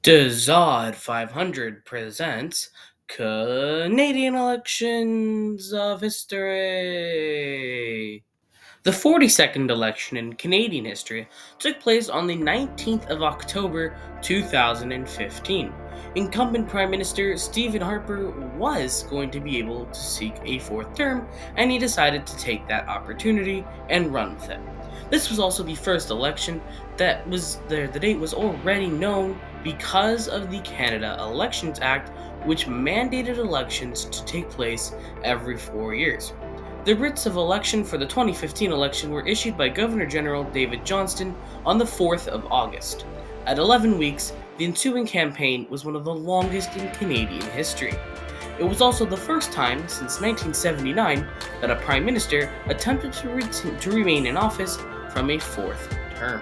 Dazod 500 presents Canadian Elections of History. The 42nd election in Canadian history took place on the 19th of October 2015. Incumbent Prime Minister Stephen Harper was going to be able to seek a fourth term, and he decided to take that opportunity and run with it. This was also the first election that was there. The date was already known because of the Canada Elections Act, which mandated elections to take place every 4 years. The writs of election for the 2015 election were issued by Governor General David Johnston on the 4th of August. At 11 weeks, the ensuing campaign was one of the longest in Canadian history. It was also the first time since 1979 that a Prime Minister attempted to remain in office from a fourth term.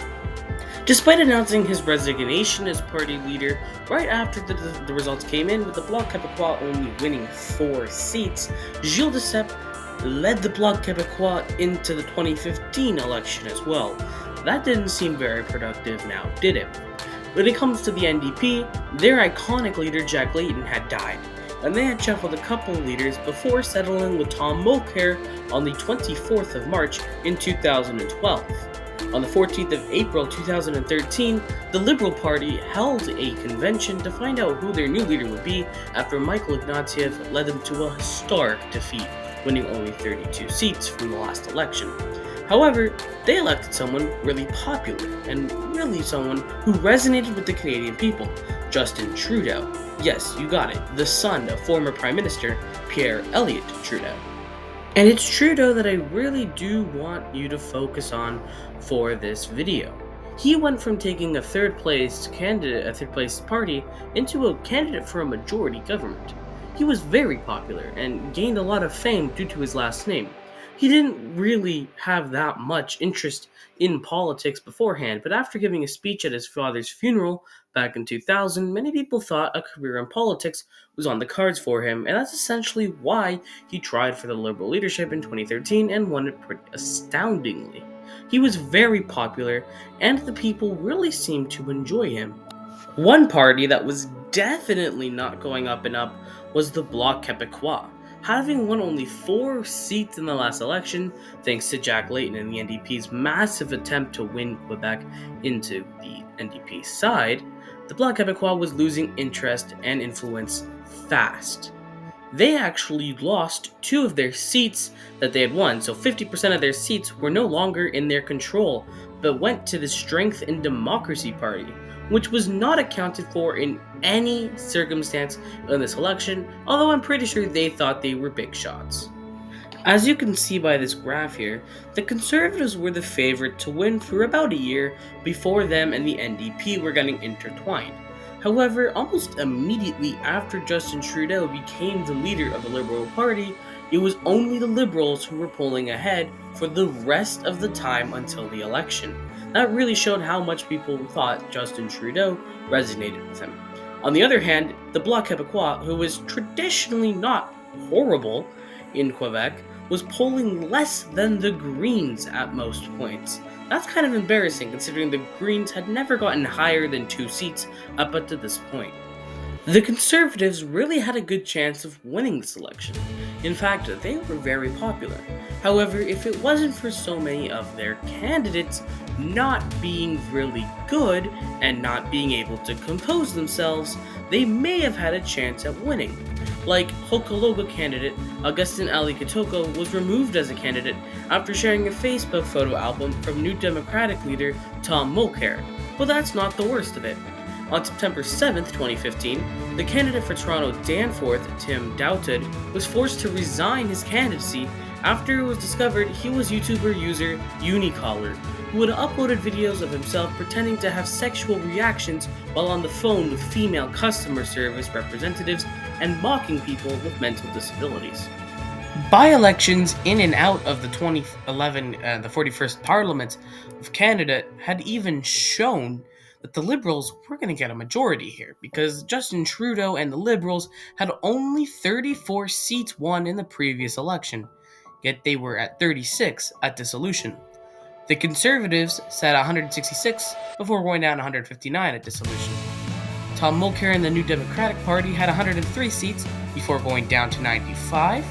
Despite announcing his resignation as party leader right after the results came in, with the Bloc Québécois only winning 4 seats, Gilles Duceppe led the Bloc Québécois into the 2015 election as well. That didn't seem very productive now, did it? When it comes to the NDP, their iconic leader Jack Layton had died, and they had shuffled a couple of leaders before settling with Tom Mulcair on the 24th of March in 2012. On the 14th of April 2013, the Liberal Party held a convention to find out who their new leader would be after Michael Ignatieff led them to a historic defeat, winning only 32 seats from the last election. However, they elected someone really popular and really someone who resonated with the Canadian people, Justin Trudeau. Yes, you got it, the son of former Prime Minister Pierre Elliott Trudeau. And it's Trudeau that I really do want you to focus on for this video. He went from taking a third place party into a candidate for a majority government. He was very popular and gained a lot of fame due to his last name. He didn't really have that much interest in politics beforehand, but after giving a speech at his father's funeral back in 2000, many people thought a career in politics was on the cards for him, and that's essentially why he tried for the Liberal leadership in 2013 and won it pretty astoundingly. He was very popular, and the people really seemed to enjoy him. One party that was definitely not going up and up was the Bloc Québécois, having won only 4 seats in the last election thanks to Jack Layton and the NDP's massive attempt to win Quebec into the NDP side. The Bloc Québécois was losing interest and influence fast. They actually lost 2 of their seats that they had won, so 50% of their seats were no longer in their control, but went to the Strength and Democracy Party, which was not accounted for in any circumstance in this election, although I'm pretty sure they thought they were big shots. As you can see by this graph here, the Conservatives were the favorite to win for about a year before them and the NDP were getting intertwined. However, almost immediately after Justin Trudeau became the leader of the Liberal Party, it was only the Liberals who were pulling ahead for the rest of the time until the election. That really showed how much people thought Justin Trudeau resonated with him. On the other hand, the Bloc Québécois, who was traditionally not horrible in Quebec, was polling less than the Greens at most points. That's kind of embarrassing considering the Greens had never gotten higher than 2 seats up until this point. The Conservatives really had a good chance of winning this election. In fact, they were very popular. However, if it wasn't for so many of their candidates not being really good and not being able to compose themselves, they may have had a chance at winning. Like Hokaloga candidate Augustin Ali Kitoko was removed as a candidate after sharing a Facebook photo album from New Democratic leader Tom Mulcair. But that's not the worst of it. On September 7th, 2015, the candidate for Toronto Danforth, Tim Doughted, was forced to resign his candidacy after it was discovered he was YouTuber user Unicolor, who had uploaded videos of himself pretending to have sexual reactions while on the phone with female customer service representatives and mocking people with mental disabilities. By-elections in and out of the 2011 the 41st Parliament of Canada had even shown that the Liberals were going to get a majority here, because Justin Trudeau and the Liberals had only 34 seats won in the previous election, yet they were at 36 at dissolution. The Conservatives sat at 166 before going down to 159 at dissolution. Tom Mulcair and the New Democratic Party had 103 seats before going down to 95.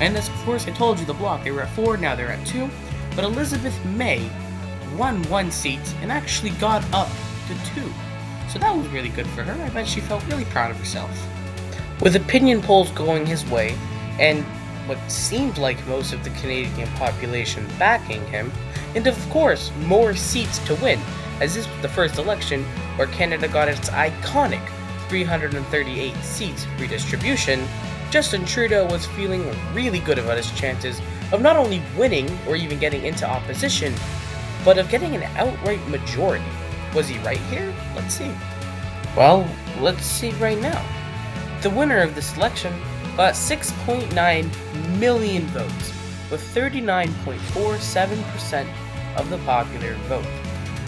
And as of course I told you the bloc, they were at 4, now they're at 2. But Elizabeth May won 1 seat and actually got up to 2. So that was really good for her. I bet she felt really proud of herself. With opinion polls going his way, and what seemed like most of the Canadian population backing him, and of course more seats to win, as this was the first election where Canada got its iconic 338 seats redistribution, Justin Trudeau was feeling really good about his chances of not only winning or even getting into opposition, but of getting an outright majority. Was he right here? Let's see. Well, let's see right now. The winner of this election got 6.9 million votes, with 39.47% of the popular vote.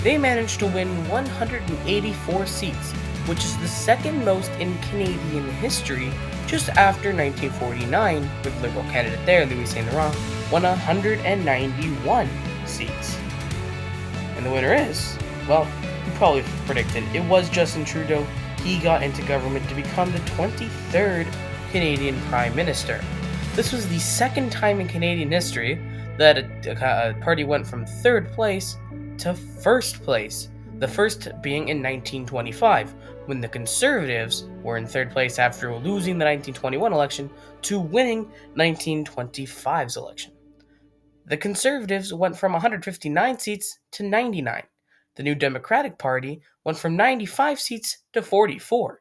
They managed to win 184 seats, which is the second most in Canadian history, just after 1949, with Liberal candidate there, Louis Saint Laurent, won 191 seats. And the winner is, well, you probably predicted, it was Justin Trudeau. He got into government to become the 23rd Canadian Prime Minister. This was the second time in Canadian history that a party went from 3rd place to 1st place, the first being in 1925, when the Conservatives were in 3rd place after losing the 1921 election to winning 1925's election. The Conservatives went from 159 seats to 99. The New Democratic Party went from 95 seats to 44.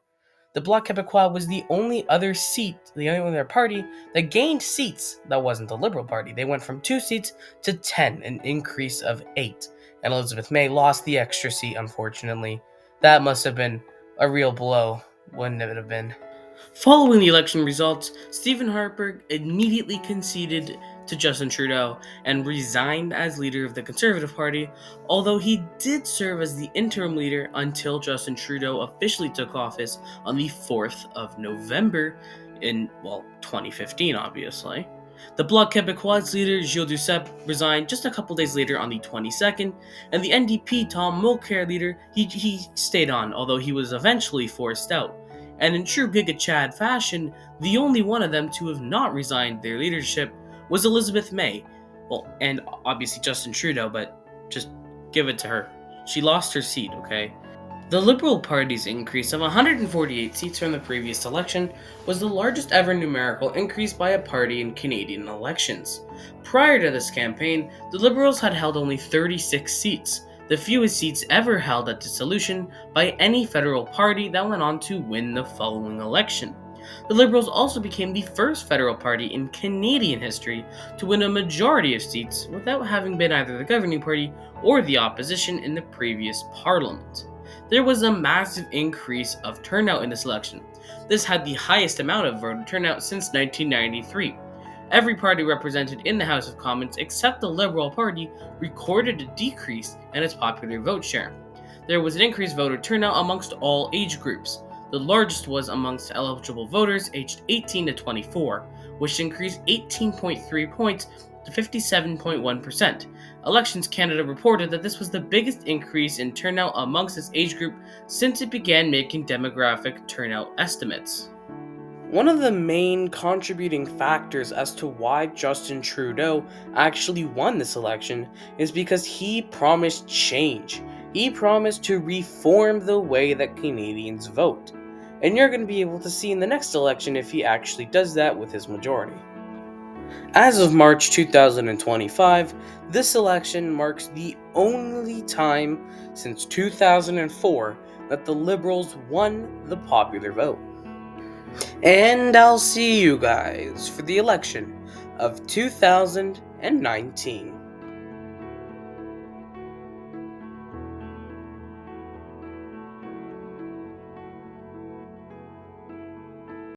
The Bloc Québécois was the only other party that gained seats that wasn't the Liberal Party. They went from 2 seats to 10, an increase of 8. And Elizabeth May lost the extra seat, unfortunately. That must have been a real blow, wouldn't it have been? Following the election results, Stephen Harper immediately conceded to Justin Trudeau and resigned as leader of the Conservative Party, although he did serve as the interim leader until Justin Trudeau officially took office on the 4th of November in, 2015, obviously. The Bloc Québécois leader, Gilles Duceppe, resigned just a couple days later on the 22nd, and the NDP Tom Mulcair leader, he stayed on, although he was eventually forced out. And in true Giga Chad fashion, the only one of them to have not resigned their leadership was Elizabeth May. Well, and obviously Justin Trudeau, but just give it to her. She lost her seat, okay? The Liberal Party's increase of 148 seats from the previous election was the largest ever numerical increase by a party in Canadian elections. Prior to this campaign, the Liberals had held only 36 seats, the fewest seats ever held at dissolution by any federal party that went on to win the following election. The Liberals also became the first federal party in Canadian history to win a majority of seats without having been either the governing party or the opposition in the previous parliament. There was a massive increase of turnout in this election. This had the highest amount of voter turnout since 1993. Every party represented in the House of Commons except the Liberal Party recorded a decrease in its popular vote share. There was an increased voter turnout amongst all age groups. The largest was amongst eligible voters aged 18 to 24, which increased 18.3 points to 57.1%. Elections Canada reported that this was the biggest increase in turnout amongst this age group since it began making demographic turnout estimates. One of the main contributing factors as to why Justin Trudeau actually won this election is because he promised change. He promised to reform the way that Canadians vote. And you're going to be able to see in the next election if he actually does that with his majority. As of March 2025, this election marks the only time since 2004 that the Liberals won the popular vote. And I'll see you guys for the election of 2019.